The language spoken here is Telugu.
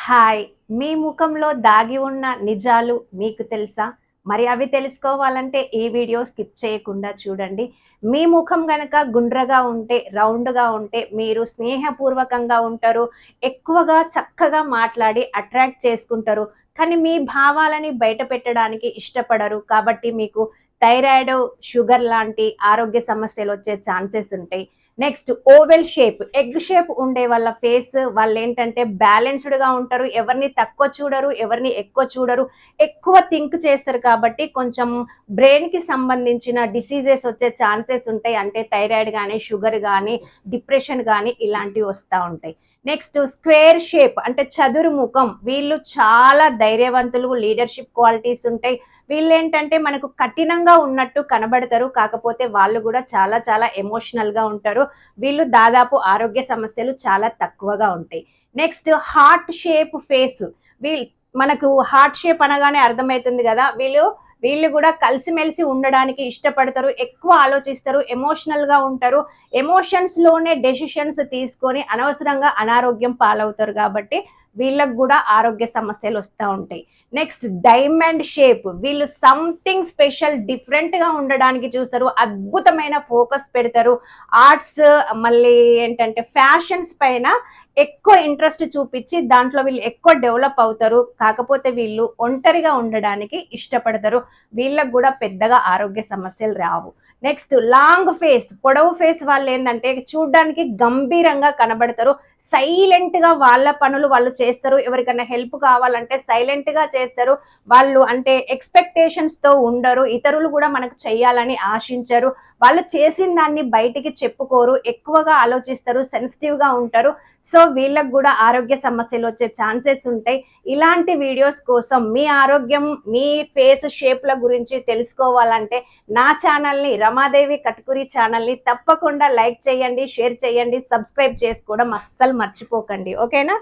హాయ్, మీ ముఖంలో దాగి ఉన్న నిజాలు మీకు తెలుసా? మరి అవి తెలుసుకోవాలంటే ఈ వీడియో స్కిప్ చేయకుండా చూడండి. మీ ముఖం గనక గుండ్రగా ఉంటే, రౌండ్‌గా ఉంటే మీరు స్నేహపూర్వకంగా ఉంటారు. ఎక్కువగా చక్కగా మాట్లాడి అట్రాక్ట్ చేసుకుంటారు. కానీ మీ భావాలని బయట పెట్టడానికి ఇష్టపడరు. కాబట్టి మీకు థైరాయిడ్, షుగర్ లాంటి ఆరోగ్య సమస్యలొచ్చే ఛాన్సెస్ ఉంటాయి. Next oval shape, egg shape ఉండే వాళ్ళ ఫేస్ వాళ్ళేంటంటే బ్యాలెన్స్డ్‌గా ఉంటారు. ఎవరిని తక్కువ చూడరు, ఎవరిని ఎక్కువ చూడరు. ఎక్కువ థింక్ చేస్తారు కాబట్టి కొంచెం బ్రెయిన్‌కి సంబంధించిన డిసీజెస్ వచ్చే ఛాన్సెస్ ఉంటాయి. అంటే థైరాయిడ్ గానీ, షుగర్ గానీ, డిప్రెషన్ గానీ ఇలాంటివి వస్తా ఉంటాయి. నెక్స్ట్ స్క్వేర్ షేప్ అంటే చదురు ముఖం. వీళ్ళు చాలా ధైర్యవంతులు, లీడర్‌షిప్ క్వాలిటీస్ ఉంటాయి. వీళ్ళేంటంటే మనకు కఠినంగా ఉన్నట్టు కనబడతారు. కాకపోతే వాళ్ళు కూడా చాలా చాలా ఎమోషనల్‌గా ఉంటారు. వీళ్ళు దాదాపు ఆరోగ్య సమస్యలు చాలా తక్కువగా ఉంటాయి. Next heart shape face. వీళ్ళు మనకు హార్ట్ షేప్ అనగానే అర్థమవుతుంది కదా! వీళ్ళు కూడా కలిసిమెలిసి ఉండడానికి ఇష్టపడతారు. ఎక్కువ ఆలోచిస్తారు. ఎమోషనల్‌గా ఉంటారు. ఎమోషన్స్‌లోనే డెసిషన్స్ తీసుకొని అనవసరంగా అనారోగ్యం పాలవుతారు కాబట్టి వీళ్ళకు కూడా ఆరోగ్య సమస్యలు వస్తూ ఉంటాయి. Next diamond shape. వీళ్ళు సంథింగ్ స్పెషల్ డిఫరెంట్‌గా ఉండడానికి చూస్తారు. అద్భుతమైన ఫోకస్ పెడతారు. ఆర్ట్స్ మళ్ళీ ఏంటంటే ఫ్యాషన్స్ పైన ఎక్కువ ఇంట్రెస్ట్ చూపించి దాంట్లో వీళ్ళు ఎక్కువ డెవలప్ అవుతారు. కాకపోతే వీళ్ళు ఒంటరిగా ఉండడానికి ఇష్టపడతారు. వీళ్ళకు కూడా పెద్దగా ఆరోగ్య సమస్యలు రావు. నెక్స్ట్ లాంగ్ ఫేస్, పొడవు ఫేస్ వాళ్ళు ఏంటంటే చూడ్డానికి గంభీరంగా కనబడతారు. సైలెంట్‌గా వాళ్ళ పనులు వాళ్ళు చేస్తారు. ఎవరికైనా హెల్ప్ కావాలంటే సైలెంట్‌గా చేస్తారు. వాళ్ళు అంటే ఎక్స్‌పెక్టేషన్స్‌తో ఉండరు. ఇతరులు కూడా మనకు చెయ్యాలని ఆశించరు. వాళ్ళు చేసిన దాన్ని బయటికి చెప్పుకోరు. ఎక్కువగా ఆలోచిస్తారు. సెన్సిటివ్‌గా ఉంటారు. సో వీళ్ళకు కూడా ఆరోగ్య సమస్యలు వచ్చే ఛాన్సెస్ ఉంటాయి. ఇలాంటి వీడియోస్ కోసం మీ ఆరోగ్యం, మీ ఫేస్ షేప్ల గురించి తెలుసుకోవాలంటే నా ఛానల్ని, రమాదేవి కట్కూరి ఛానల్ని తప్పకుండా లైక్ చేయండి, షేర్ చేయండి, సబ్స్క్రైబ్ చేసుకోవడం అస్సలు మర్చిపోకండి. ఓకేనా?